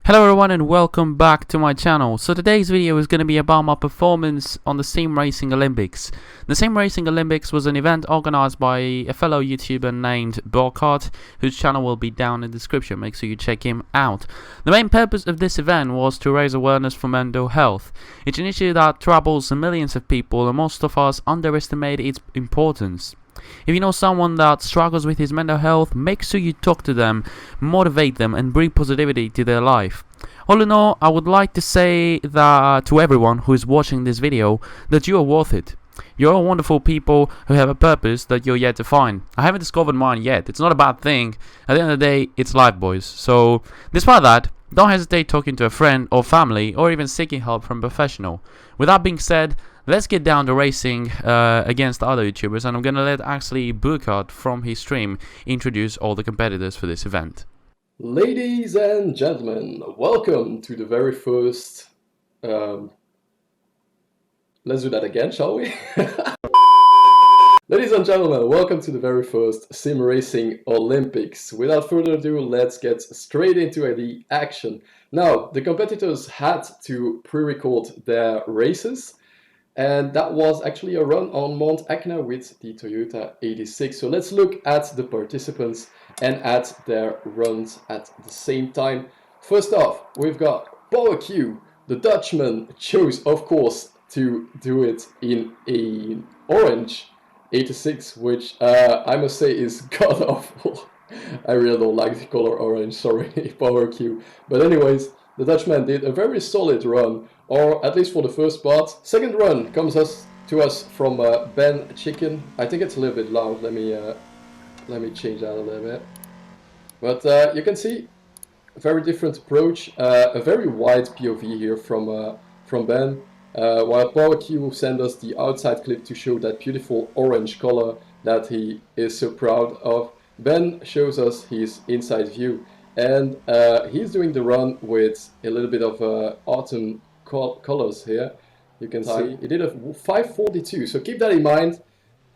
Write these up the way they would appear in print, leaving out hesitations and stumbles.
Hello everyone and welcome back to my channel. So today's video is going to be about my performance on the SimRacing Olympics. The SimRacing Olympics was an event organized by a fellow YouTuber named Burkhart, whose channel will be down in the description. Make sure you check him out. The main purpose of this event was to raise awareness for mental health. It's an issue that troubles millions of people and most of us underestimate its importance. If you know someone that struggles with his mental health, make sure you talk to them, motivate them and bring positivity to their life. All in all, I would like to say that to everyone who is watching this video, that you are worth it. You're all wonderful people who have a purpose that you're yet to find. I haven't discovered mine yet. It's not a bad thing. At the end of the day, it's life, boys. So, despite that, don't hesitate talking to a friend or family or even seeking help from a professional. With that being said, let's get down to racing against other YouTubers, and I'm gonna let actually Burkhart from his stream introduce all the competitors for this event. Ladies and gentlemen, welcome to the very first... let's do that again, shall we? Ladies and gentlemen, welcome to the very first SimRacing Olympics. Without further ado, let's get straight into the action. Now, the competitors had to pre-record their races, and that was actually a run on Mount Etna with the Toyota 86. So let's look at the participants and at their runs at the same time. First off, we've got Burkhart. The Dutchman chose, of course, to do it in an orange 86, which I must say is god-awful. I really don't like the color orange, sorry, Burkhart. But anyways, the Dutchman did a very solid run, or at least for the first part. Second run comes to us from Ben Chicken. I think it's a little bit loud. Let me change that a little bit. But you can see a very different approach, a very wide POV here from Ben. While Burkhart sent us the outside clip to show that beautiful orange color that he is so proud of, Ben shows us his inside view. And he's doing the run with a little bit of autumn colors here. You can see he did a 5:42, so keep that in mind.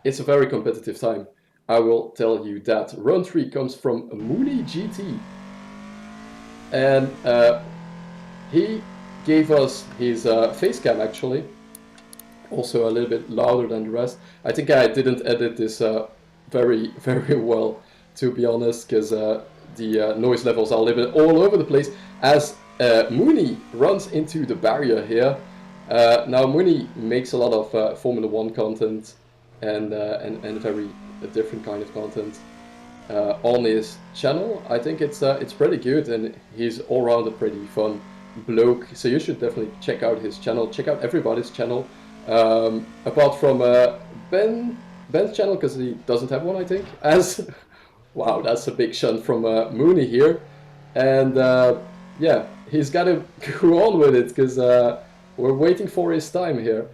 It's a very competitive time, I will tell you that. Run 3 comes from Mooney GT, and he gave us his face cam actually, also a little bit louder than the rest. I think I didn't edit this very well, to be honest, because the noise levels are a little bit all over the place as Mooney runs into the barrier here. Now Mooney makes a lot of Formula 1 content and very different kind of content on his channel. I think it's pretty good, and he's all around a pretty fun bloke, so you should definitely check out his channel, check out everybody's channel, apart from Ben's channel, because he doesn't have one, I think, as wow, that's a big shunt from Mooney here. And yeah, he's got to go on with it, because we're waiting for his time here.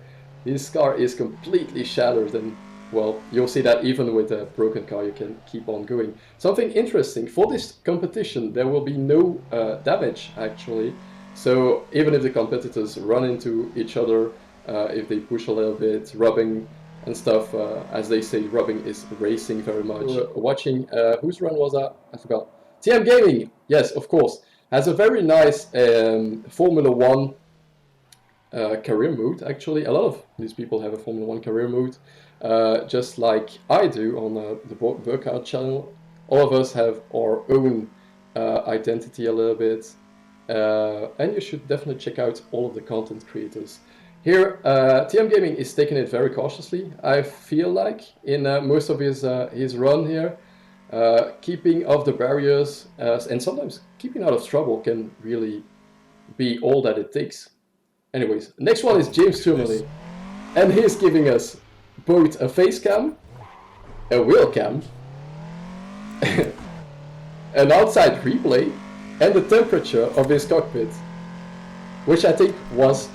His car is completely shattered, and well, you'll see that even with a broken car you can keep on going. Something interesting, for this competition there will be no damage actually. So even if the competitors run into each other, if they push a little bit, rubbing and stuff, as they say, rubbing is racing very much. Watching, whose run was that? I forgot. TM Gaming, yes, of course, has a very nice Formula 1 career mode, actually. A lot of these people have a Formula 1 career mode, just like I do on the Burkhart channel. All of us have our own identity a little bit, and you should definitely check out all of the content creators. Here, TM Gaming is taking it very cautiously, I feel like, in most of his run here. Keeping off the barriers, and sometimes keeping out of trouble can really be all that it takes. Anyways, next one is James Germany, and he's giving us both a face cam, a wheel cam, an outside replay, and the temperature of his cockpit, which I think was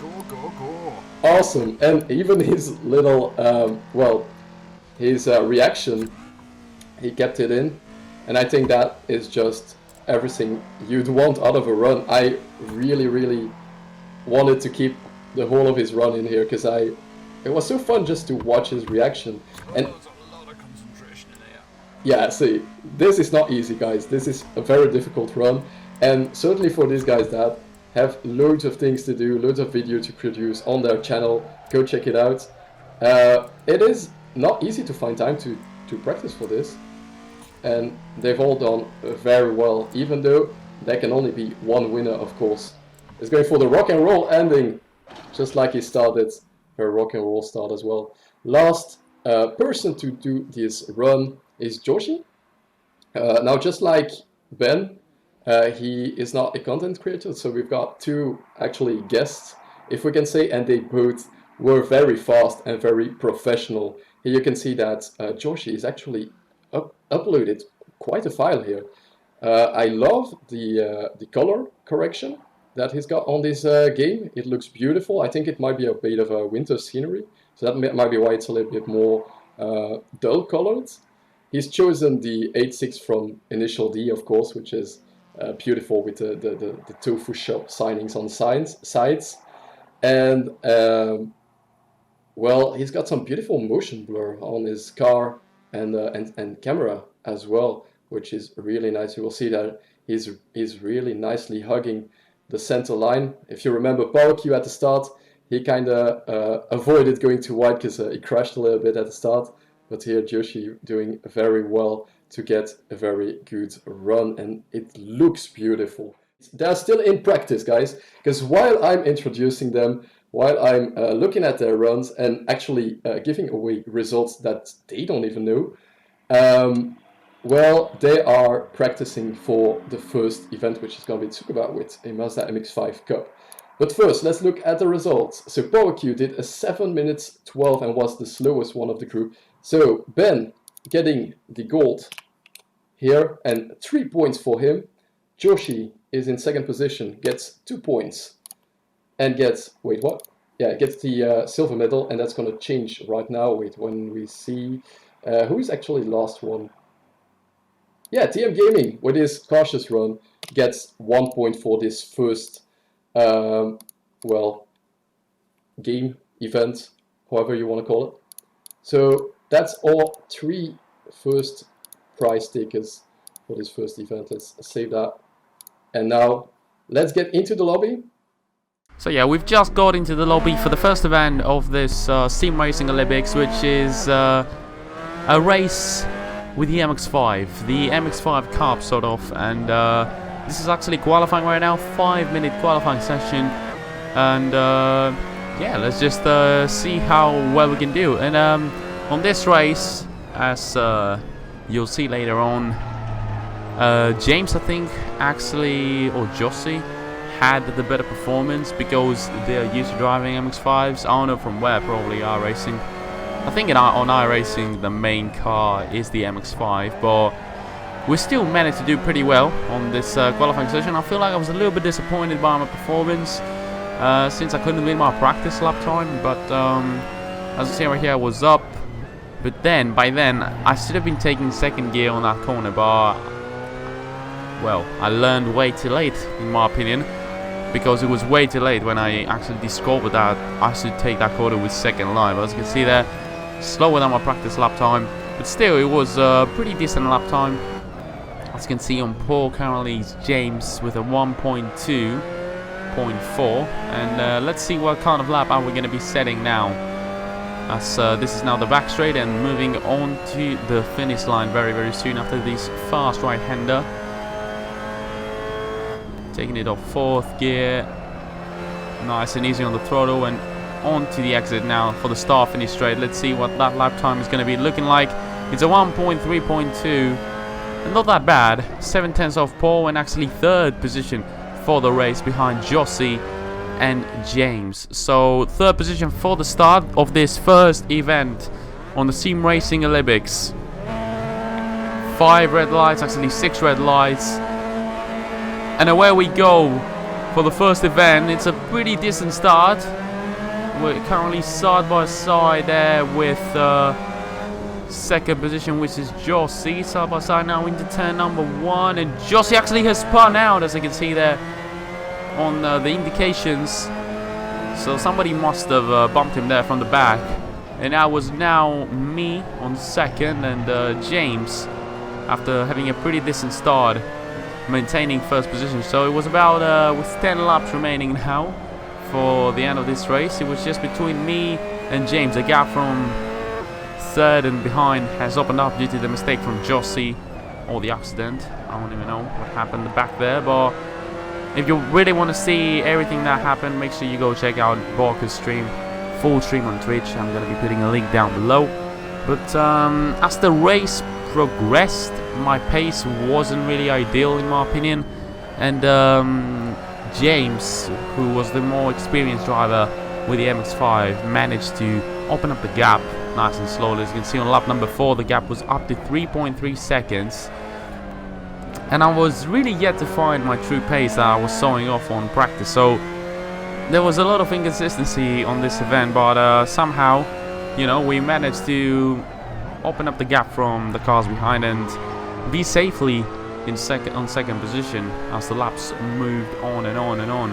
awesome. And even his little, well, his reaction, he kept it in, and I think that is just everything you'd want out of a run. I really wanted to keep the whole of his run in here, because it was so fun just to watch his reaction. And there's a lot of concentration in here. yeah, see, this is not easy, guys. This is a very difficult run. And certainly for these guys that have loads of things to do, loads of video to produce on their channel, go check it out. It is not easy to find time to practice for this, and they've all done very well, even though there can only be one winner, of course. It's going for the rock and roll ending, just like he started her rock and roll start as well. Last person to do this run is Jawsie. Now, just like Ben, he is not a content creator, so we've got two actually guests, if we can say, and they both were very fast and very professional. Here you can see that Jawsie is actually uploaded quite a file here. I love the color correction that he's got on this game. It looks beautiful. I think it might be a bit of a winter scenery, so that might be why it's a little bit more dull colored. He's chosen the 8.6 from Initial D, of course, which is beautiful with the tofu shop signings on the sides. And well, he's got some beautiful motion blur on his car and camera as well, which is really nice. You will see that he's really nicely hugging the center line. If you remember Powerq at the start, he kind of avoided going too wide because he crashed a little bit at the start. But here Jawsie doing very well to get a very good run, and it looks beautiful. They're still in practice, guys, because while I'm introducing them, while I'm looking at their runs and actually giving away results that they don't even know, well, they are practicing for the first event, which is going to be Tsukuba with a Mazda MX-5 Cup. But first, let's look at the results. So Powerq did a 7 minutes 12 and was the slowest one of the group. So Ben getting the gold here and 3 points for him. Jawsie is in second position, gets 2 points and gets, wait, what? Yeah, gets the silver medal, and that's going to change right now. Wait, when we see who is actually last one. Yeah, TM Gaming with his cautious run gets 1 point for this first, well, game, event, however you want to call it. So that's all 3 first prize tickets for this first event. Let's save that. And now let's get into the lobby. So yeah, we've just got into the lobby for the first event of this SimRacing Olympics, which is a race with the MX-5, the MX-5 Cup sort of, and this is actually qualifying right now, 5-minute qualifying session, and yeah, let's just see how well we can do. And on this race, as you'll see later on, James, I think, actually, or Jawsie, had the better performance because they're used to driving MX-5s. I don't know from where, probably iRacing. I think on iRacing the main car is the MX-5, but we still managed to do pretty well on this qualifying session. I feel like I was a little bit disappointed by my performance since I couldn't win my practice lap time, but as you see right here, I was up, but then by then I should have been taking second gear on that corner, but well, I learned way too late in my opinion, because it was way too late when I actually discovered that I should take that corner with second line. But as you can see there, slower than my practice lap time, but still it was a pretty decent lap time. As you can see on pole currently is James with a 1.2.4, and let's see what kind of lap are we going to be setting now, as this is now the back straight and moving on to the finish line very, very soon after this fast right-hander. Taking it off fourth gear, nice and easy on the throttle, and on to the exit now for the start finish straight. Let's see what that lap time is going to be looking like. It's a 1.3.2, and not that bad. 7/10 off pole, and actually third position for the race behind Jawsie and James. So third position for the start of this first event on the SimRacing Olympics. 5 red lights, actually 6 red lights. And away we go for the first event. It's a pretty decent start. We're currently side by side there with second position, which is Jawsie. Side by side now into turn number 1. And Jawsie actually has spun out, as you can see there on the indications. So somebody must have bumped him there from the back. And that was now me on second, and James, after having a pretty decent start, maintaining first position. So it was about with 10 laps remaining now for the end of this race. It was just between me and James. A gap from third and behind has opened up due to the mistake from Jawsie, or the accident. I don't even know what happened back there, but if you really want to see everything that happened, make sure you go check out Burkhart's stream, full stream on Twitch. I'm going to be putting a link down below. But as the race progressed, my pace wasn't really ideal in my opinion, and James, who was the more experienced driver with the MX-5, managed to open up the gap nice and slowly. As you can see on lap number 4, the gap was up to 3.3 seconds. And I was really yet to find my true pace that I was showing off on practice. So there was a lot of inconsistency on this event, but somehow, you know, we managed to open up the gap from the cars behind and be safely in second position as the laps moved on and on and on.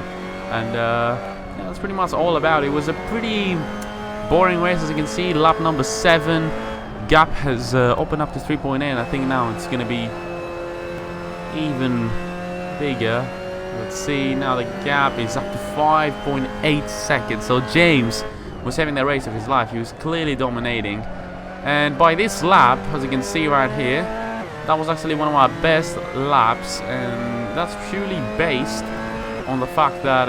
And yeah, that's pretty much all about it. It was a pretty boring race, as you can see. Lap number 7, gap has opened up to 3.8. I think now it's going to be even bigger. Let's see, now the gap is up to 5.8 seconds. So James was having the race of his life. He was clearly dominating, and by this lap, as you can see right here, that was actually one of my best laps, and that's purely based on the fact that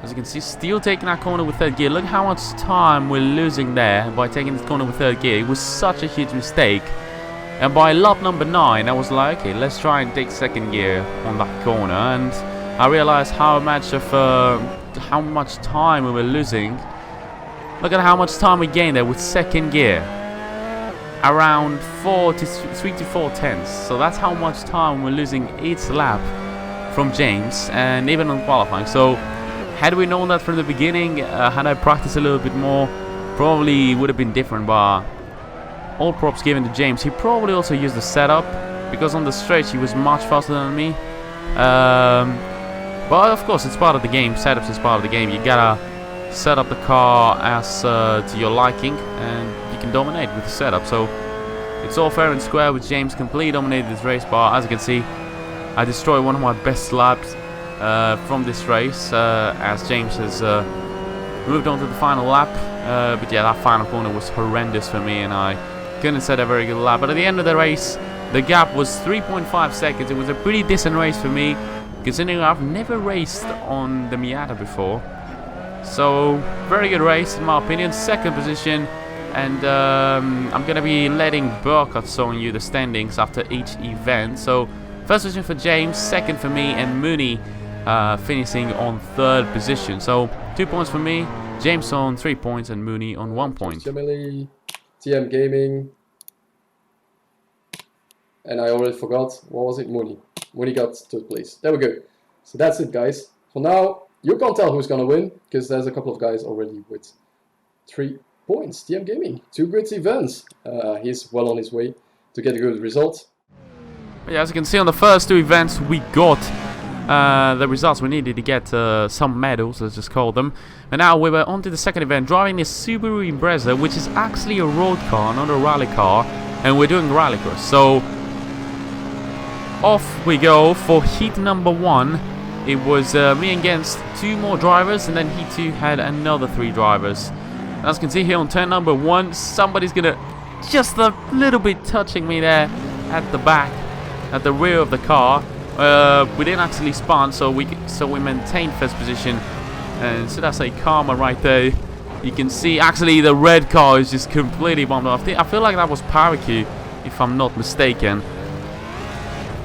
as you can see, still taking that corner with third gear. Look how much time we're losing there by taking this corner with third gear. It was such a huge mistake. And by lap number 9, I was like, okay, let's try and take second gear on that corner. And I realized how much time we were losing. Look at how much time we gained there with second gear. Around 3 to 4 tenths. So that's how much time we're losing each lap from James, and even on qualifying. So had we known that from the beginning, had I practiced a little bit more, probably would have been different. But all props given to James. He probably also used the setup, because on the stretch he was much faster than me. But of course, it's part of the game. Setups is part of the game. You gotta set up the car as to your liking, and you can dominate with the setup. So it's all fair and square with James completely dominated this race. But as you can see, I destroyed one of my best laps from this race, as James has moved on to the final lap. But yeah, that final corner was horrendous for me, and I couldn't set a very good lap. But at the end of the race, the gap was 3.5 seconds. It was a pretty decent race for me, considering I've never raced on the Miata before. So very good race in my opinion. Second position, and I'm gonna be letting Burkhart showing you the standings after each event. So first position for James, second for me, and Mooney finishing on third position. So 2 points for me, James on 3 points, and Mooney on 1 point. Germany, TM Gaming, and I already forgot, what was it? Mooney. Mooney got third place. There we go. So that's it, guys. For now, you can't tell who's gonna win, because there's a couple of guys already with 3 points. TM Gaming, 2 good events. He's well on his way to get a good result. Yeah, as you can see on the first 2 events, we got the results we needed to get some medals, let's just call them. And now we were on to the second event, driving this Subaru Impreza, which is actually a road car, not a rally car, and we're doing rallycross. So off we go for heat number 1. It was me against 2 more drivers, and then heat 2 had another 3 drivers. As you can see here on turn number 1, somebody's gonna just a little bit touching me there at the back, at the rear of the car. We didn't actually spun, so we maintained first position, and so that's a karma right there. You can see actually the red car is just completely bombed off. I feel like that was Parakeet, if I'm not mistaken.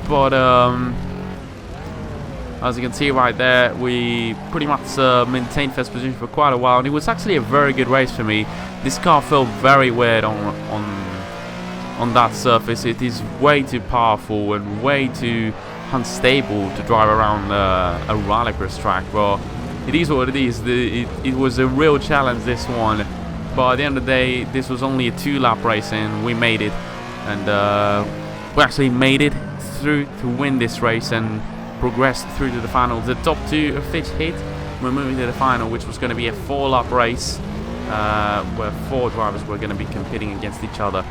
But as you can see right there, we pretty much maintained first position for quite a while, and it was actually a very good race for me. This car felt very weird on that surface. It is way too powerful and way too unstable to drive around a rallycross track. Well, it is what it is. It was a real challenge, this one, but at the end of the day, this was only a 2-lap race, and we made it, and we actually made it through to win this race and progressed through to the final. The top 2 of each hit, we're moving to the final, which was going to be a 4-lap race, where 4 drivers were going to be competing against each other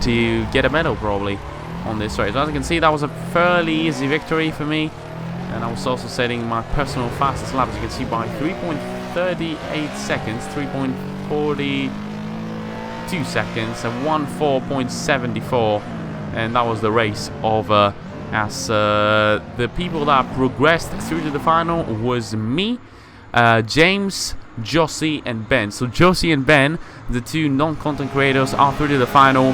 to get a medal probably. on this race. As you can see, that was a fairly easy victory for me, and I was also setting my personal fastest lap, as you can see, by 3.38 seconds, 3.42 seconds, and 1.4.74, and that was the race over. As the people that progressed through to the final was me, James, Jawsie, and Ben. So Jawsie and Ben, the two non-content creators, are through to the final.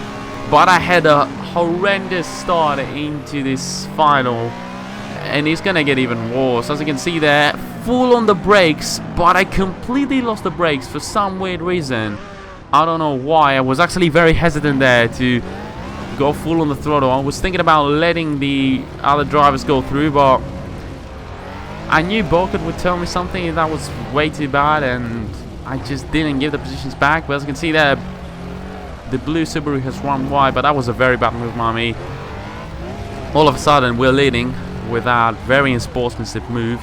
But I had a horrendous start into this final, and it's gonna get even worse. As you can see there, full on the brakes, but I completely lost the brakes for some weird reason. I don't know why. I was actually very hesitant there to go full on the throttle. I was thinking about letting the other drivers go through, but I knew Burkhart would tell me something that was way too bad, and I just didn't give the positions back. But as you can see there, the blue Subaru has run wide, but that was a very bad move by me. All of a sudden, we're leading with that very unsportsmanship move.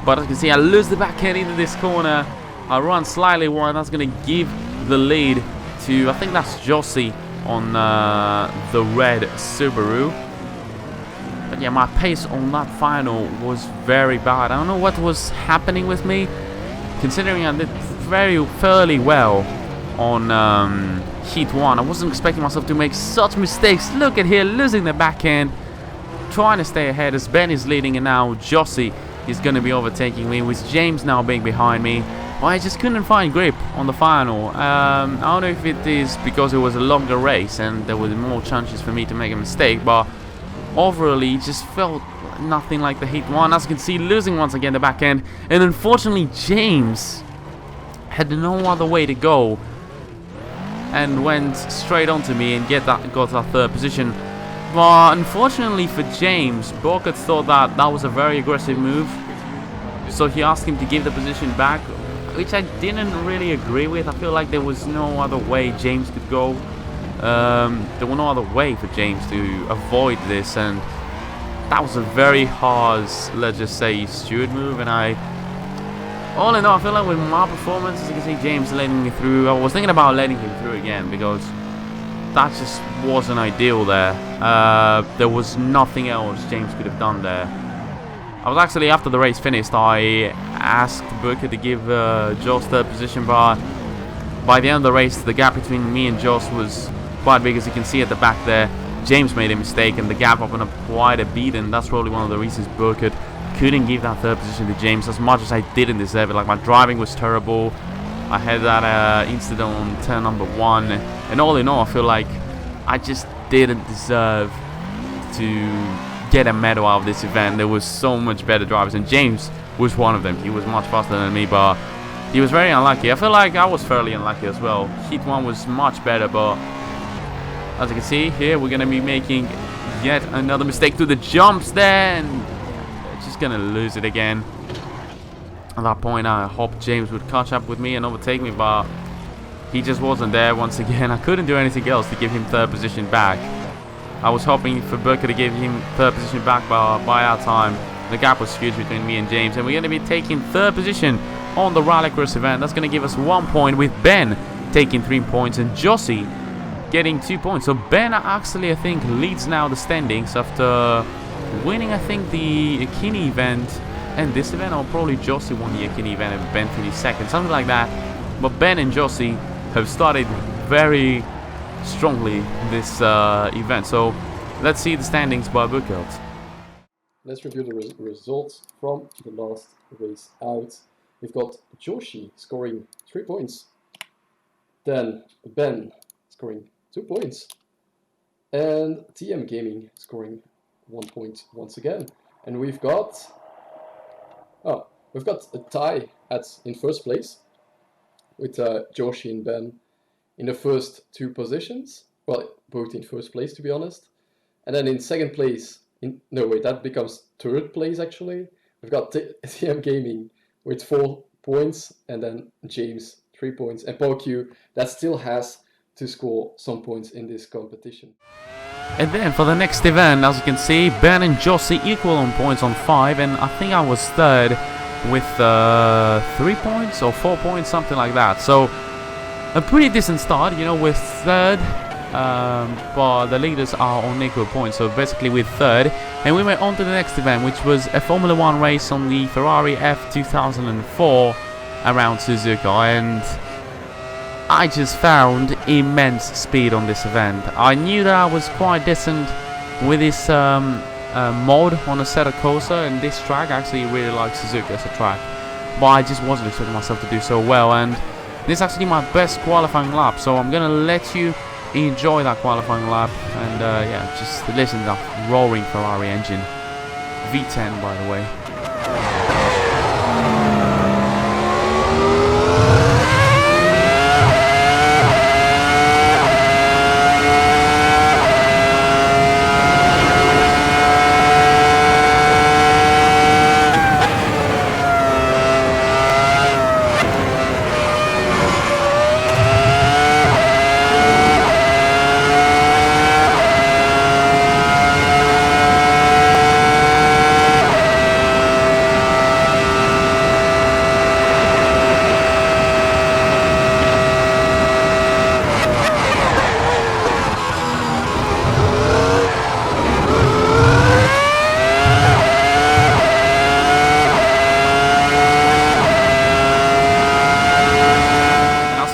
But as you can see, I lose the back end into this corner. I run slightly wide. That's going to give the lead to, I think that's Jawsie on the red Subaru. But yeah, my pace on that final was very bad. I don't know what was happening with me, considering I did fairly well on Heat 1. I wasn't expecting myself to make such mistakes. Look at here, losing the back end, trying to stay ahead as Ben is leading, and now Jawsie is going to be overtaking me, with James now being behind me. Well, I just couldn't find grip on the final. I don't know if it is because it was a longer race and there were more chances for me to make a mistake, but overall it just felt nothing like the Heat 1. As you can see, losing once again the back end, and unfortunately James had no other way to go and went straight onto me and got that third position. But unfortunately for James, Burkhart thought that was a very aggressive move, so he asked him to give the position back, which I didn't really agree with. I feel like there was no other way James could go. There was no other way for James to avoid this, and that was a very hard, let's just say, steward move. And all in all, I feel like with my performance, as you can see, James letting me through, I was thinking about letting him through again, because that just wasn't ideal there. There was nothing else James could have done there. I was actually, after the race finished, I asked Burkhart to give Joss third position, but by the end of the race, the gap between me and Joss was quite big. As you can see at the back there, James made a mistake, and the gap opened up quite a bit, and that's probably one of the reasons Burkhart couldn't give that third position to James, as much as I didn't deserve it. Like, my driving was terrible. I had that incident on turn number 1, and all in all, I feel like I just didn't deserve to get a medal out of this event. There was so much better drivers, and James was one of them. He was much faster than me, but he was very unlucky. I feel like I was fairly unlucky as well. Heat 1 was much better, but as you can see here, we're going to be making yet another mistake through the jumps there, and just going to lose it again. At that point, I hoped James would catch up with me and overtake me, but he just wasn't there once again. I couldn't do anything else to give him third position back. I was hoping for Burkhart to give him third position back, but by our time, the gap was huge between me and James, and we're going to be taking third position on the Rallycross event. That's going to give us 1 point, with Ben taking 3 points and Jawsie getting 2 points. So Ben actually, I think, leads now the standings after winning, I think, the Akini event and this event, or probably Jawsie won the Akini event and Ben finished second, something like that. But Ben and Jawsie have started very strongly this event. So let's see the standings by Burkhart. Let's review the results from the last race out. We've got Jawsie scoring 3 points, then Ben scoring 2 points, and TM Gaming scoring 1 point once again. And we've got a tie in first place with Jawsie and Ben in the first 2 positions. Well, both in first place, to be honest. And then in second place, that becomes third place actually. We've got TM Gaming with 4 points, and then James 3 points, and PoQ that still has to score some points in this competition. And then for the next event, as you can see, Ben and Jawsie equal on points on 5, and I think I was third with 3 points or 4 points, something like that. So a pretty decent start, you know, with third. but the leaders are on equal points, so basically we're third. And we went on to the next event, which was a Formula 1 race on the Ferrari F2004 around Suzuka, and I just found immense speed on this event. I knew that I was quite decent with this mod on Assetto Corsa, and this track. I actually really like Suzuka as a track, but I just wasn't expecting myself to do so well, and this is actually my best qualifying lap, so I'm gonna let you enjoy that qualifying lap, and yeah, just listen to that roaring Ferrari engine, V10 by the way.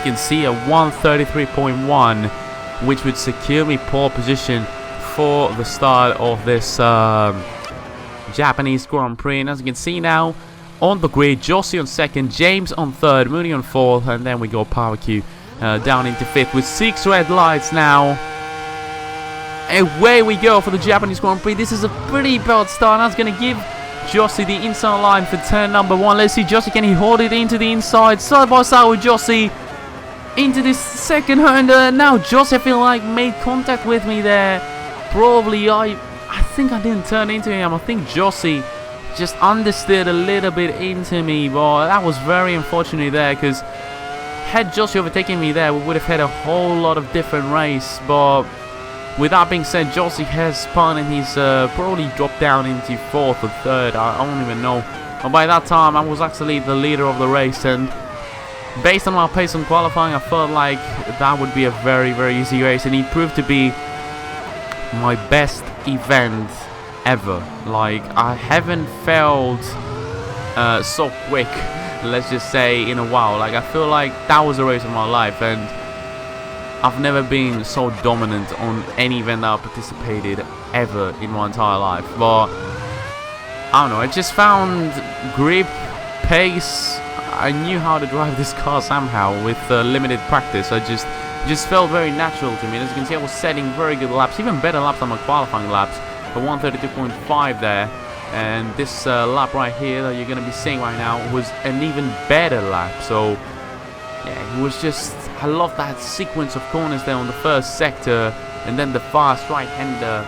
Can see a 133.1, which would secure me pole position for the start of this Japanese Grand Prix. And as you can see now on the grid, Jawsie on second, James on third, Mooney on fourth, and then we go Power Q down into fifth with 6 red lights now. Away we go for the Japanese Grand Prix. This is a pretty bad start. That's going to give Jawsie the inside line for turn number 1. Let's see, Jawsie, can he hold it into the inside? Side by side with Jawsie into this second Honda. Now Jawsie, I feel like, made contact with me there. Probably I think I didn't turn into him. I think Jawsie just understeered a little bit into me, but that was very unfortunate there, because had Jawsie overtaken me there, we would have had a whole lot of different race. But with that being said, Jawsie has spun and he's probably dropped down into 4th or 3rd. I don't even know. But by that time, I was actually the leader of the race, and based on my pace on qualifying, I felt like that would be a very, very easy race, and it proved to be my best event ever. Like, I haven't felt so quick, let's just say, in a while. Like, I feel like that was a race of my life, and I've never been so dominant on any event that I participated ever in my entire life. But I don't know, I just found grip, pace. I knew how to drive this car somehow with limited practice. I just felt very natural to me. And as you can see, I was setting very good laps, even better laps than my qualifying laps. The 132.5 there, and this lap right here that you're going to be seeing right now was an even better lap. So yeah, it was just, I love that sequence of corners there on the first sector, and then the fast right-hander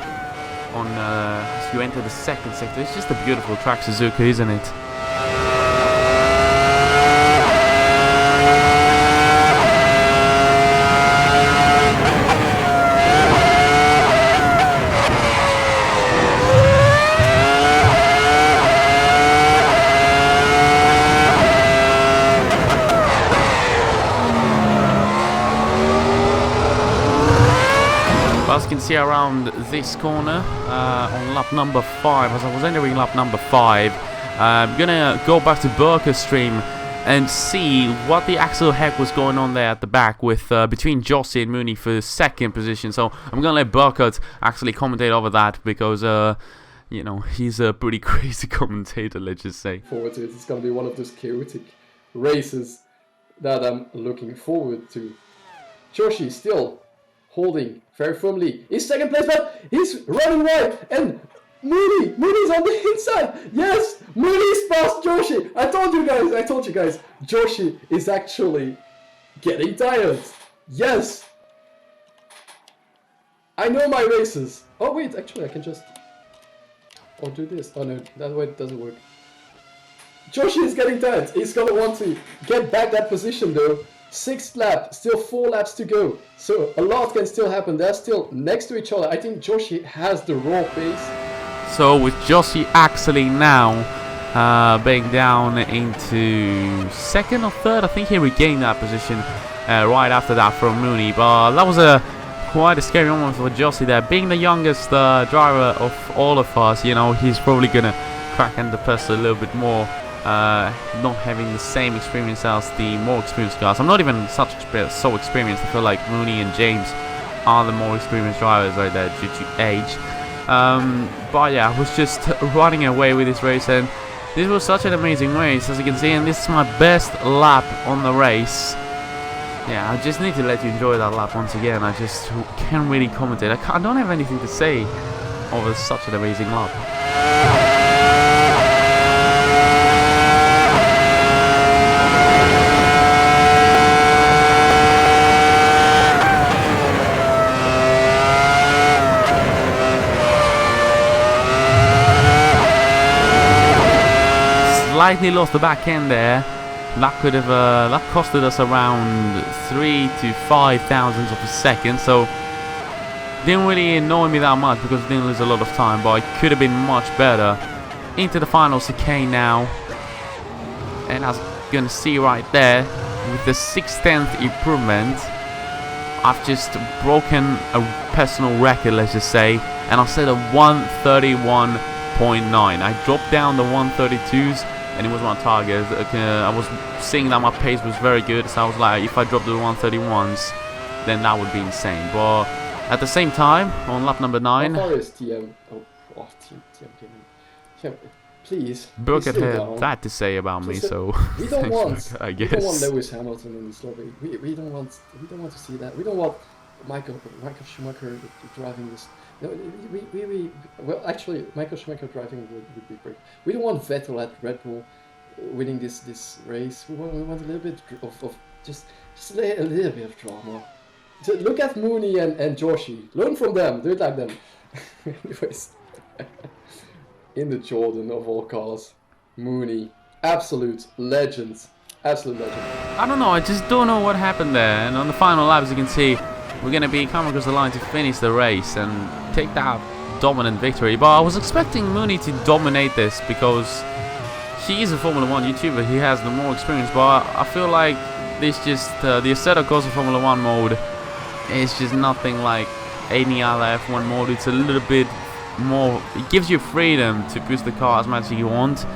on as you enter the second sector. It's just a beautiful track, Suzuka, isn't it? As you can see around this corner on lap number 5, as I was entering lap number 5, I'm gonna go back to Burkhart's stream and see what the actual heck was going on there at the back with between Jawsie and Mooney for second position. So I'm gonna let Burkhart actually commentate over that, because you know, he's a pretty crazy commentator, let's just say. Forward to it. It's gonna be one of those chaotic races that I'm looking forward to. Jawsie still holding very firmly. He's second place, but he's running right, and Mooney's on the inside. Yes, Mooney's past Jawsie. I told you guys, Jawsie is actually getting tired. Yes, I know my races. Oh wait, actually I can just do this. Oh no, that way it doesn't work. Jawsie is getting tired. He's gonna want to get back that position though. 6th lap, still 4 laps to go, so a lot can still happen. They're still next to each other. I think Jawsie has the raw pace. So with Jawsie actually now being down into 2nd or 3rd, I think he regained that position right after that from Mooney. But that was a quite a scary moment for Jawsie there. Being the youngest driver of all of us, you know, he's probably gonna crack under pressure a little bit more. Not having the same experience as the more experienced guys. I'm not even so experienced. I feel like Mooney and James are the more experienced drivers right there due to age. But yeah, I was just running away with this race, and this was such an amazing race, as you can see, and this is my best lap on the race. Yeah, I just need to let you enjoy that lap once again. I just can't really commentate. I don't have anything to say over such an amazing lap. Slightly lost the back end there. That could have that costed us around 3 to 5 thousandths of a second. So didn't really annoy me that much because I didn't lose a lot of time. But it could have been much better. Into the final chicane now, and as you're gonna see right there, with the 6/10 improvement, I've just broken a personal record, let's just say, and I set a 1:31.9. I dropped down the 1:32s. And it was my target. I was seeing that my pace was very good, so I was like, if I drop the 1:31s, then that would be insane. But at the same time, on lap number 9, how far is TM? TM, please. Burkhart had that to say about me, so we don't want. I guess. We don't want Lewis Hamilton in this lobby. We don't want to see that. We don't want Michael Schumacher driving this. No, well, actually, Michael Schumacher driving would be great. We don't want Vettel at Red Bull winning this race. We want a little bit of just a little bit of drama. So look at Mooney and Jawsie. Learn from them. Do it like them. Anyways, in the Jordan of all cars, Mooney, absolute legend. Absolute legend. I don't know. I just don't know what happened there. And on the final lap, as you can see, we're going to be coming across the line to finish the race and take that dominant victory. But I was expecting Mooney to dominate this because he is a Formula 1 YouTuber. He has the more experience. But I feel like this just the Assetto Corsa Formula 1 mode is just nothing like any other F1 mode. It's a little bit more. It gives you freedom to push the car as much as you want.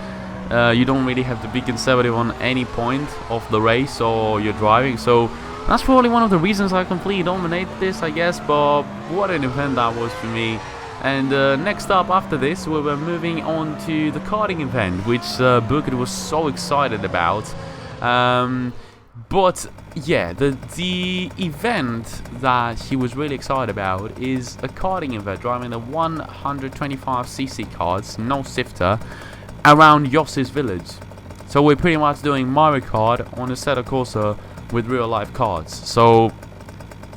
You don't really have to be conservative on any point of the race or your driving. So that's probably one of the reasons I completely dominated this, I guess. But what an event that was for me. And next up after this, we were moving on to the karting event, which Burkhart was so excited about. But yeah, the event that he was really excited about is a karting event, driving the 125cc cars, no sifter, around Jassie's village. So we're pretty much doing Mario Kart on a Assetto Corsa with real life cards. So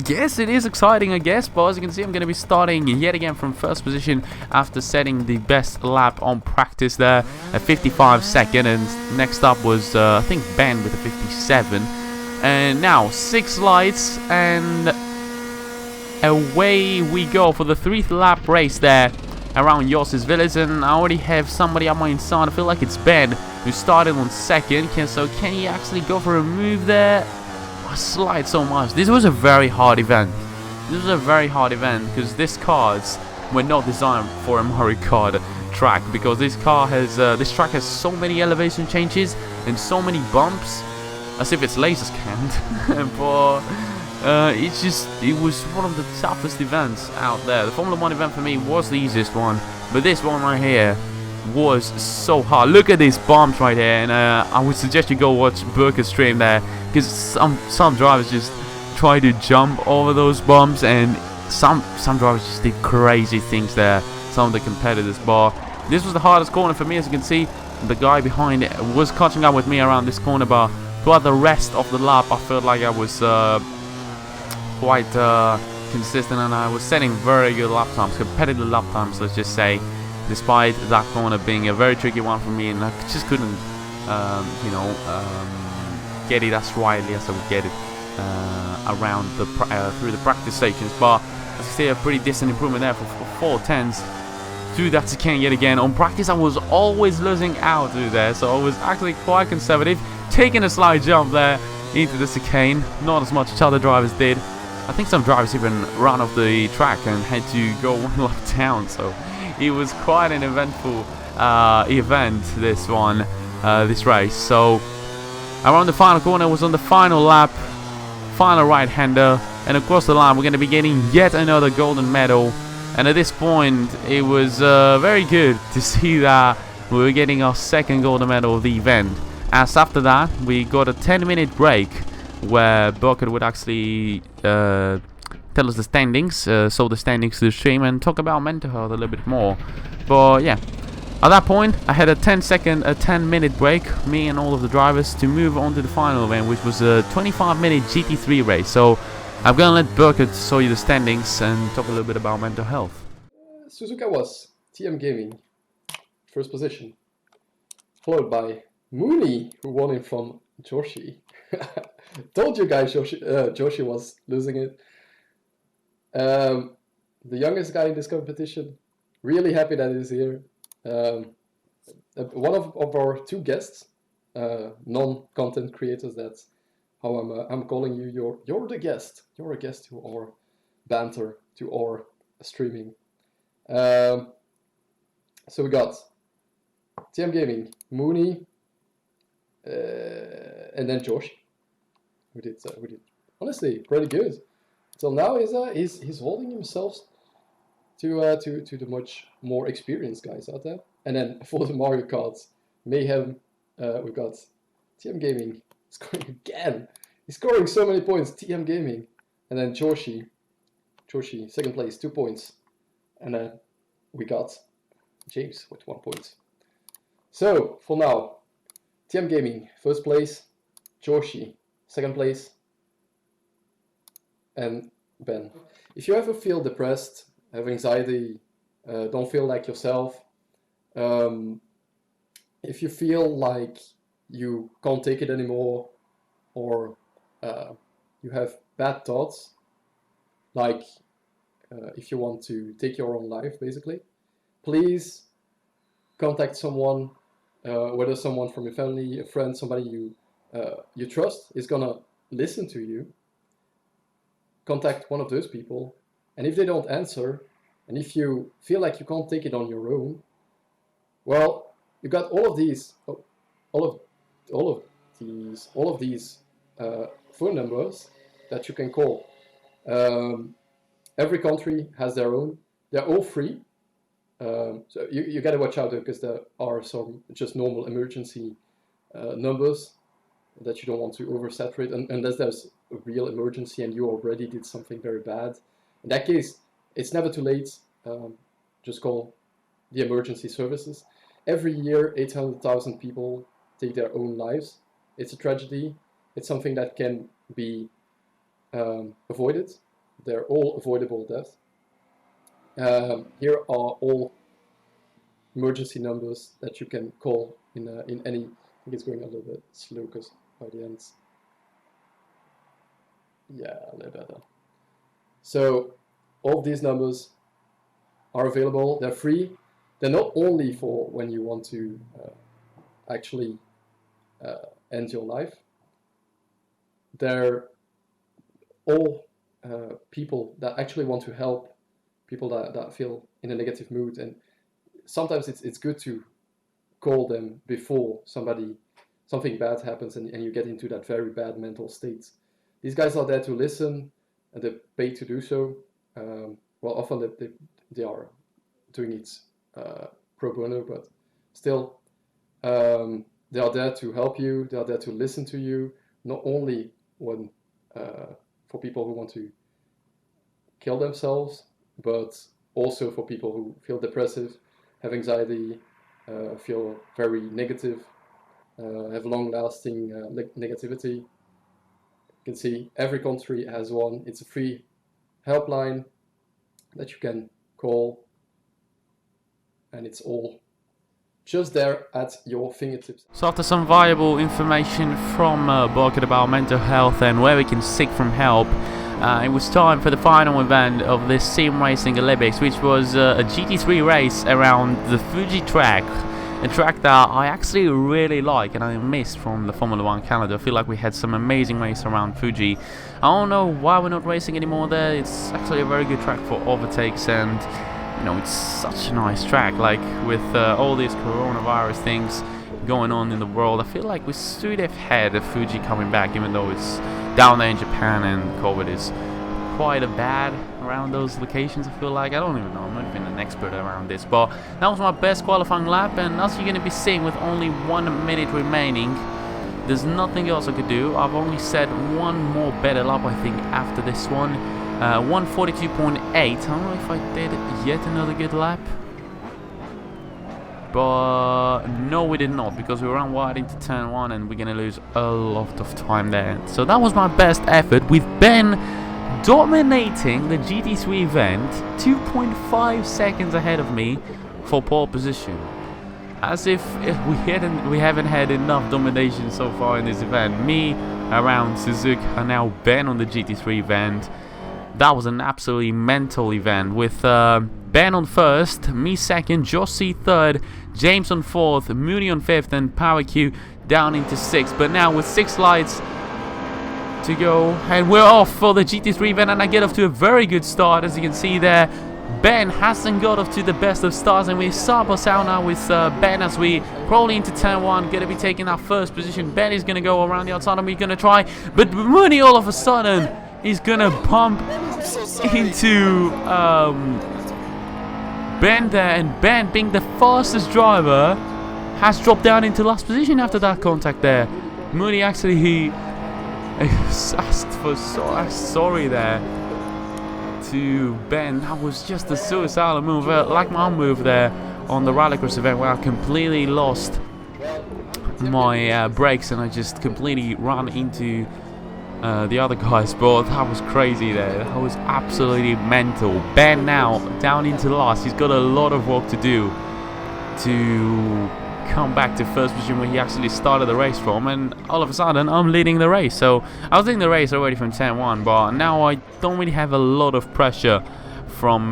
yes, it is exciting, I guess, but as you can see, I'm going to be starting yet again from first position after setting the best lap on practice there at 55 second, and next up was I think Ben with a 57. And now 6 lights and away we go for the 3rd lap race there around Jassie's village. And I already have somebody on my inside. I feel like it's Ben who started on 2nd. So can he actually go for a move there? I slide so much. This was a very hard event. This was a very hard event because these cars were not designed for a Mario Kart track, because this car has this track has so many elevation changes and so many bumps, as if it's lasers count. But it was one of the toughest events out there. The Formula 1 event for me was the easiest one, but this one right here was so hard. Look at these bumps right here, and I would suggest you go watch Burkhart's stream there, because some drivers just try to jump over those bumps, and some drivers just did crazy things there, some of the competitors. But this was the hardest corner for me. As you can see, the guy behind it was catching up with me around this corner, but throughout the rest of the lap I felt like I was quite consistent, and I was setting very good lap times, competitive lap times, let's just say, despite that corner being a very tricky one for me, and I just couldn't get it as widely as I would get it around the through the practice stations. But as you see, a pretty decent improvement there for 4/10 through that chicane yet again. On practice I was always losing out through there, so I was actually quite conservative, taking a slight jump there into the chicane, not as much as other drivers did. I think some drivers even ran off the track and had to go one lap down. So it was quite an eventful event, this one, this race. So around the final corner was on the final lap, final right-hander, and across the line we're going to be getting yet another golden medal. And at this point it was very good to see that we were getting our second golden medal of the event, as after that we got a 10-minute break where Burkhart would actually tell us the standings, so the standings to the stream, and talk about mental health a little bit more. But yeah, at that point I had a 10-minute break, me and all of the drivers, to move on to the final event, which was a 25-minute GT3 race. So I'm gonna let Burkhart show you the standings and talk a little bit about mental health. Suzuka was TM Gaming, first position, followed by Mooney, who won it from Jawsie. Told you guys Jawsie was losing it. The youngest guy in this competition, really happy that he's here. One of our two guests, non-content creators, that's how I'm calling you. You're the guest. You're a guest to our banter, to our streaming. So we got TM Gaming, Mooney, and then Jawsie. We did honestly pretty good. Till now he's holding himself to the much more experienced guys out there. And then for the Mario Kart Mayhem, we got TM Gaming scoring again. He's scoring so many points, TM Gaming. And then Jawsie, second place, 2 points. And then we got James with 1 point. So for now, TM Gaming, first place, Jawsie, second place, and Ben. If you ever feel depressed, have anxiety, don't feel like yourself, if you feel like you can't take it anymore, or you have bad thoughts, like if you want to take your own life, basically, please contact someone, whether someone from your family, a friend, somebody you trust is gonna listen to you. Contact one of those people, and if they don't answer, and if you feel like you can't take it on your own, well, you got all of these phone numbers that you can call. Every country has their own. They're all free. So you gotta watch out though, because there are some just normal emergency numbers that you don't want to oversaturate, unless there's a real emergency and you already did something very bad. In that case, it's never too late. Just call the emergency services. Every year, 800,000 people take their own lives. It's a tragedy. It's something that can be avoided. They're all avoidable deaths. Here are all emergency numbers that you can call in any. I think it's going a little bit slow because by the end, yeah, a little better. So all of these numbers are available. They're free. They're not only for when you want to actually end your life. They're all people that actually want to help people that feel in a negative mood, and sometimes it's good to call them before something bad happens and you get into that very bad mental state. These guys are there to listen, and they're paid to do so. Well, often they are doing it pro bono, but still, they are there to help you. They are there to listen to you, not only when for people who want to kill themselves, but also for people who feel depressive, have anxiety, feel very negative, have long-lasting negativity. You can see every country has one. It's a free helpline that you can call, and it's all just there at your fingertips. So after some valuable information from Burkhart about mental health and where we can seek from help, it was time for the final event of this SimRacing Olympics, which was a GT3 race around the Fuji track. a track that I actually really like and I missed from the Formula 1 calendar. I feel like we had some amazing races around Fuji. I don't know why we're not racing anymore there. It's actually a very good track for overtakes, and you know, it's such a nice track. Like with all these coronavirus things going on in the world, I feel like we should have had a Fuji coming back, even though it's down there in Japan and COVID is quite bad around those locations. I feel like, I don't even know, I'm not even an expert around this, but that was my best qualifying lap, and as you're going to be seeing, with only 1 minute remaining, there's nothing else I could do. I've only set one more better lap, I think, after this one. 142.8. I don't know if I did yet another good lap, but no, we did not, because we ran wide into turn 1 and we're gonna lose a lot of time there. So that was my best effort. We've been dominating the GT3 event, 2.5 seconds ahead of me for pole position. As if we haven't had enough domination so far in this event. Me around Suzuki, and now Ben on the GT3 event. That was an absolutely mental event, with Ben on first, me second, Jawsie third, James on fourth, Mooney on fifth, and Power Q down into sixth. But now with 6 lights to go, and we're off for the GT3 event, and I get off to a very good start, as you can see there. Ben hasn't got off to the best of starts, and we start us out now with Ben as we probably into turn 1, going to be taking our first position. Ben is going to go around the outside, and we're going to try, but Mooney all of a sudden is going to bump into Ben there, and Ben, being the fastest driver, has dropped down into last position after that contact there. Mooney actually, he asked for sorry there to Ben. That was just a suicidal move, like my move there on the Rallycross event, where I completely lost my brakes and I just completely ran into the other guys. But that was crazy there. That was absolutely mental. Ben now down into last. He's got a lot of work to do to come back to first position where he actually started the race from, and all of a sudden I'm leading the race. So I was leading the race already from turn 1, but now I don't really have a lot of pressure from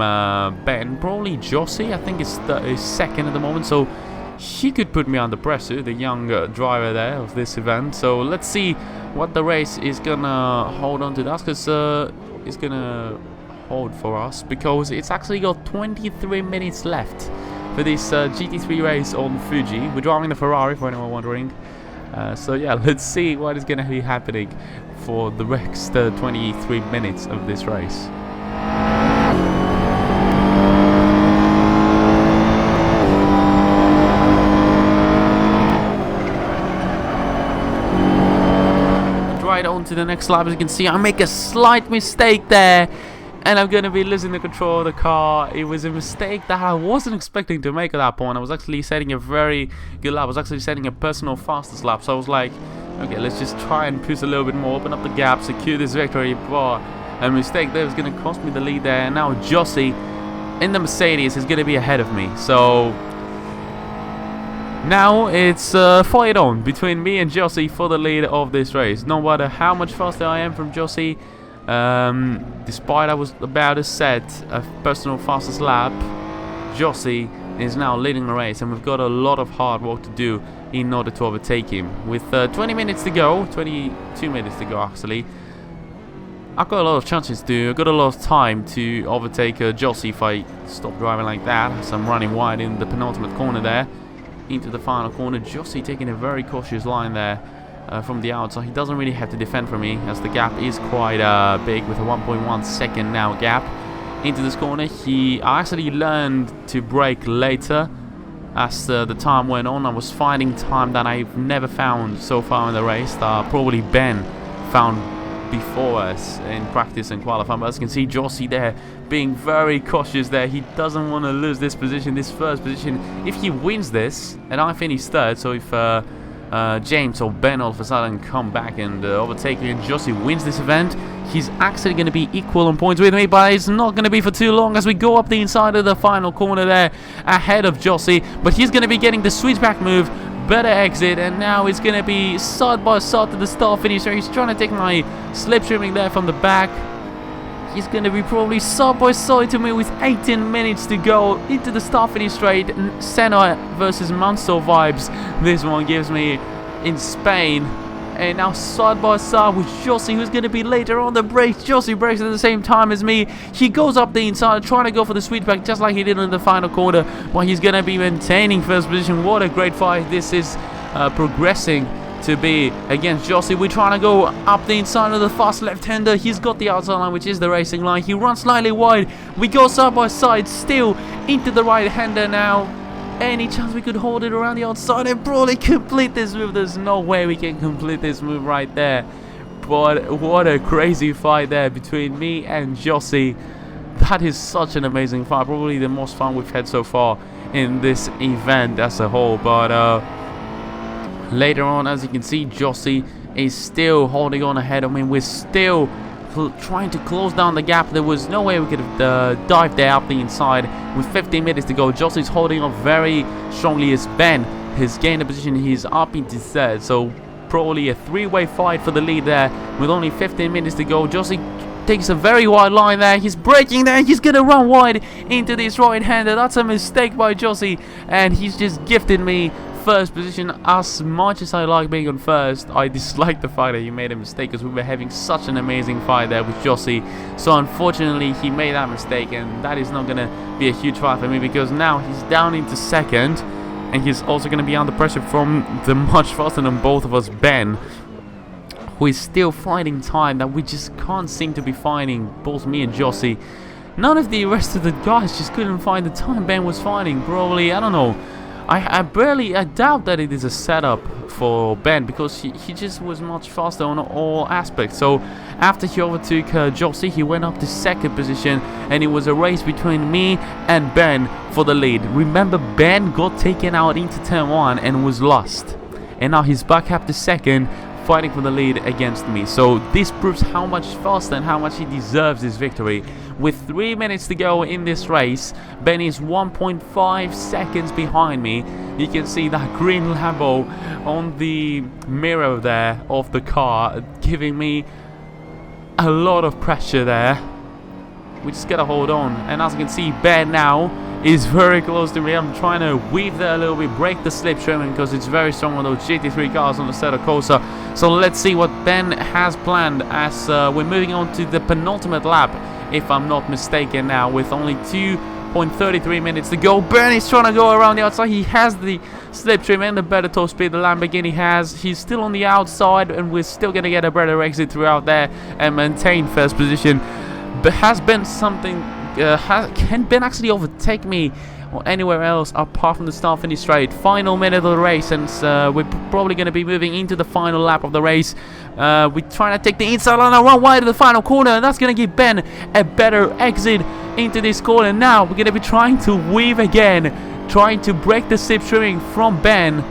Ben. Probably Jawsie, I think, is second at the moment, so he could put me under pressure, the young driver there of this event. So let's see what the race is gonna hold on to us, because it's gonna hold for us, because it's actually got 23 minutes left for this GT3 race on Fuji. We're driving the Ferrari, for anyone wondering. So yeah, let's see what is going to be happening for the next 23 minutes of this race. Right on to the next lap. As you can see, I make a slight mistake there, and I'm going to be losing the control of the car. It was a mistake that I wasn't expecting to make at that point. I was actually setting a very good lap. I was actually setting a personal fastest lap. So I was like, okay, let's just try and push a little bit more, open up the gap, secure this victory. But a mistake there was going to cost me the lead there. And now Jawsie in the Mercedes is going to be ahead of me. So now it's fight on between me and Jawsie for the lead of this race. No matter how much faster I am from Jawsie, despite I was about to set a personal fastest lap, Jawsie is now leading the race, and we've got a lot of hard work to do in order to overtake him. With 20 minutes to go, 22 minutes to go actually, I've got a lot of chances to, I've got a lot of time to overtake Jawsie if I stop driving like that, as I'm running wide in the penultimate corner there, into the final corner. Jawsie taking a very cautious line there. From the outside, he doesn't really have to defend for me, as the gap is quite big, with a 1.1 second now gap into this corner. I actually learned to brake later as the time went on. I was finding time that I've never found so far in the race, that probably Ben found before us in practice and qualifying. But as you can see, Jawsie there being very cautious there. He doesn't want to lose this position, this first position. If he wins this, and I finish third, so if James or Ben all of a sudden come back and overtake me and Jawsie wins this event, he's actually going to be equal on points with me, but it's not going to be for too long, as we go up the inside of the final corner there ahead of Jawsie. But he's going to be getting the switchback move, better exit, and now it's going to be side by side to the start finish. So he's trying to take my slipstreaming there from the back, He's going to be probably side by side to me with 18 minutes to go into the start-finish straight. Senna versus Mansell vibes. This one gives me in Spain. And now side by side with Jawsie, who's going to be later on the brakes. Jawsie brakes at the same time as me. He goes up the inside, trying to go for the sweetback just like he did in the final corner. But he's going to be maintaining first position. What a great fight this is progressing to be against Jawsie. We're trying to go up the inside of the fast left-hander. He's got the outside line, which is the racing line. He runs slightly wide. We go side by side, still into the right-hander now. Any chance we could hold it around the outside and probably complete this move? There's no way we can complete this move right there. But what a crazy fight there between me and Jawsie. That is such an amazing fight. Probably the most fun we've had so far in this event as a whole. But later on, as you can see, Jawsie is still holding on ahead. I mean, we're still trying to close down the gap. There was no way we could have dived there up the inside with 15 minutes to go. Jassie's holding on very strongly as Ben has gained a position. He's up into third, so probably a three-way fight for the lead there with only 15 minutes to go. Jawsie takes a very wide line there. He's braking there. He's gonna run wide into this right-hander. That's a mistake by Jawsie, and he's just gifted me first position. As much as I like being on first, I dislike the fact that he made a mistake, because we were having such an amazing fight there with Jawsie. So unfortunately he made that mistake, and that is not going to be a huge fight for me, because now he's down into second, and he's also going to be under pressure from the much faster than both of us Ben, who is still finding time that we just can't seem to be finding, both me and Jawsie. None of the rest of the guys just couldn't find the time Ben was finding. Probably, I don't know, I doubt that it is a setup for Ben, because he just was much faster on all aspects. So after he overtook Jawsie, he went up to second position, and it was a race between me and Ben for the lead. Remember, Ben got taken out into turn 1 and was lost, and now he's back up to second, fighting for the lead against me. So this proves how much faster and how much he deserves this victory. With 3 minutes to go in this race, Ben is 1.5 seconds behind me. You can see that green Lambo on the mirror there of the car, giving me a lot of pressure there. We just gotta hold on. And as you can see, Ben now is very close to me. I'm trying to weave there a little bit, break the slipstream, because it's very strong on those GT3 cars on the Assetto Corsa. So let's see what Ben has planned as we're moving on to the penultimate lap, if I'm not mistaken now, with only 2.33 minutes to go. Ben is trying to go around the outside. He has the slipstream and the better top speed the Lamborghini has. He's still on the outside, and we're still going to get a better exit throughout there and maintain first position. But has Ben something... can Ben actually overtake me or anywhere else apart from the start finish straight? Final minute of the race, and we're probably going to be moving into the final lap of the race. We're trying to take the inside line and run wide to the final corner, and that's going to give Ben a better exit into this corner. Now we're going to be trying to weave again, trying to break the slipstreaming from Ben.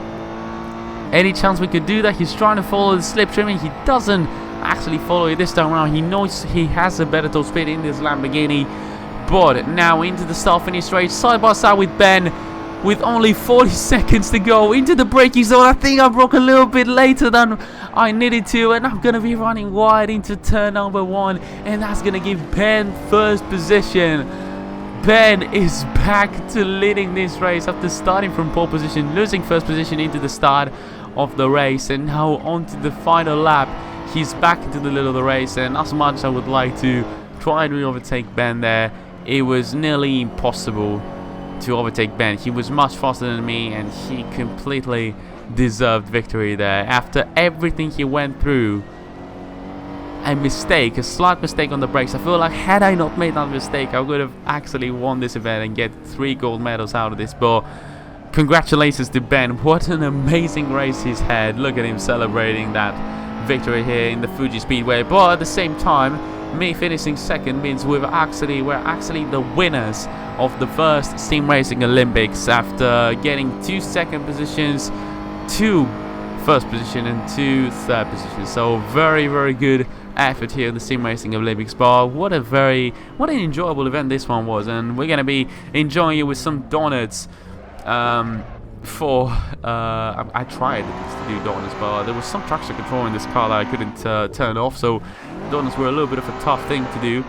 Any chance we could do that? He's trying to follow the slipstreaming. He doesn't actually follow it this time around. He knows he has a better top speed in this Lamborghini. But now into the start finish straight, side by side with Ben, with only 40 seconds to go into the braking zone. I think I broke a little bit later than I needed to, and I'm gonna be running wide into turn number 1, and that's gonna give Ben first position. Ben is back to leading this race after starting from pole position, losing first position into the start of the race, and now onto the final lap. He's back into the lead of the race, and as much as I would like to try and overtake Ben there, it was nearly impossible to overtake Ben. He was much faster than me, and he completely deserved victory there. After everything he went through, a slight mistake on the brakes. I feel like had I not made that mistake, I would have actually won this event and get 3 gold medals out of this. But congratulations to Ben. What an amazing race he's had. Look at him celebrating that victory here in the Fuji Speedway. But at the same time, me finishing second means we're actually the winners of the first SimRacing Olympics, after getting 2 second positions, 2 first position, and 2 third positions. So very, very good effort here in the SimRacing Olympics. But what an enjoyable event this one was, and we're gonna be enjoying it with some donuts. I tried to do donuts, but there was some traction control in this car that I couldn't turn off, so donuts were a little bit of a tough thing to do.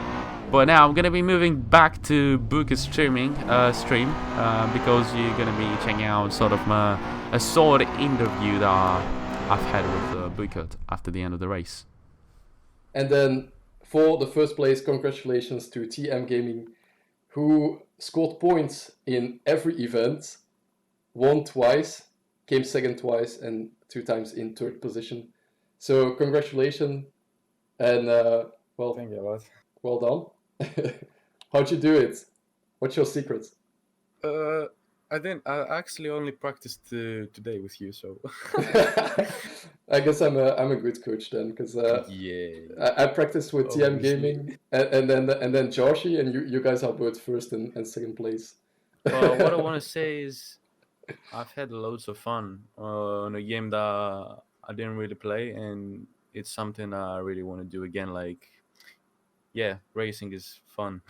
But now I'm gonna be moving back to Burkhart's stream because you're gonna be checking out sort of a sort of interview that I've had with Burkhart after the end of the race. And then for the first place, congratulations to TM Gaming, who scored points in every event, won twice, came second twice, and 2 times in 3rd position. So congratulations, and well, thank you a lot. Well done. How'd you do it? What's your secret? I actually only practiced today with you, so. I guess I'm a good coach then, because I practiced with TM Gaming and then Jawsie, and you guys are both 1st and 2nd place. Well, what I want to say is, I've had loads of fun on a game that I didn't really play, and it's something I really want to do again. Like, yeah, racing is fun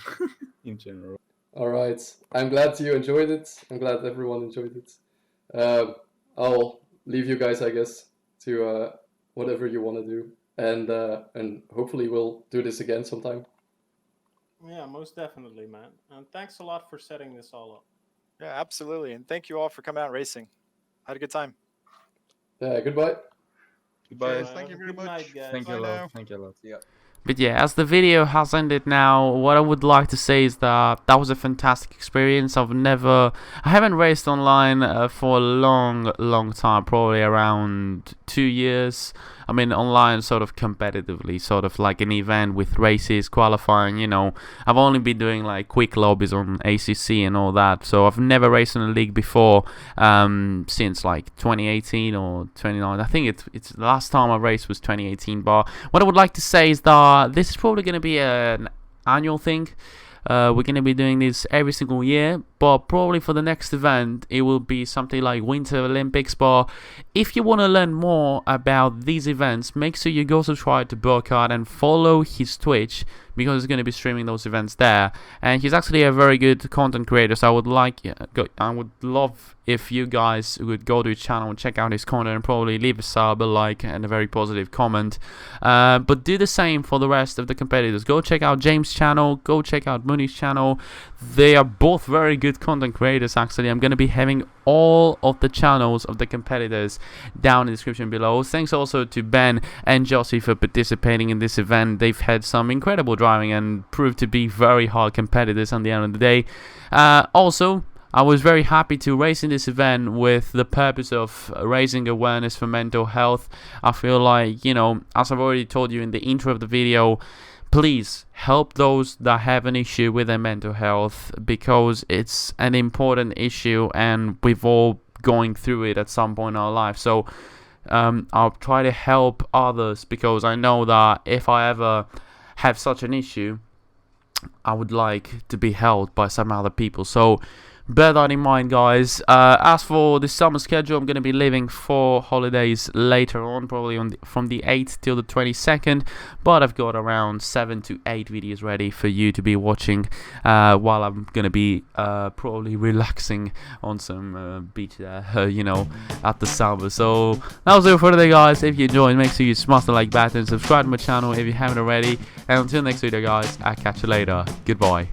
in general. All right, I'm glad you enjoyed it. I'm glad everyone enjoyed it. I'll leave you guys, I guess, to whatever you want to do, and hopefully we'll do this again sometime. Yeah, most definitely, man. And thanks a lot for setting this all up. Yeah, absolutely. And thank you all for coming out racing. I had a good time. Yeah, goodbye. Goodbye. Thank you very Good much. night, guys. Thank you a Bye lot. now. Thank you a lot. Yeah. But yeah, as the video has ended now, what I would like to say is that that was a fantastic experience. I haven't raced online for a long time, probably around 2 years. I mean, online sort of competitively, sort of like an event with races, qualifying, you know. I've only been doing like quick lobbies on ACC and all that, so I've never raced in a league before since like 2018 or 2019. I think it's the last time I raced was 2018. But what I would like to say is that this is probably going to be an annual thing. We're going to be doing this every single year, but probably for the next event it will be something like Winter Olympics. But if you want to learn more about these events, make sure you go subscribe to Burkhart and follow his Twitch, because he's going to be streaming those events there, and he's actually a very good content creator. So I would love if you guys would go to his channel and check out his content, and probably leave a sub, a like, and a very positive comment. But do the same for the rest of the competitors. Go check out James' channel, go check out Muni's channel. They are both very good content creators. Actually, I'm going to be having all of the channels of the competitors down in the description below. Thanks also to Ben and Jawsie for participating in this event. They've had some incredible driving and proved to be very hard competitors at the end of the day. Also, I was very happy to race in this event with the purpose of raising awareness for mental health. I feel like, you know, as I've already told you in the intro of the video, please help those that have an issue with their mental health, because it's an important issue and we've all going through it at some point in our life. So I'll try to help others, because I know that if I ever have such an issue, I would like to be helped by some other people. So bear that in mind, guys. As for the summer schedule, I'm going to be leaving for holidays later on, probably from the 8th till the 22nd, but I've got around 7 to 8 videos ready for you to be watching while I'm going to be probably relaxing on some beach there, you know, at the summer. So that was it for today, guys. If you enjoyed, make sure you smash the like button, subscribe to my channel if you haven't already, and until next video, guys, I'll catch you later. Goodbye.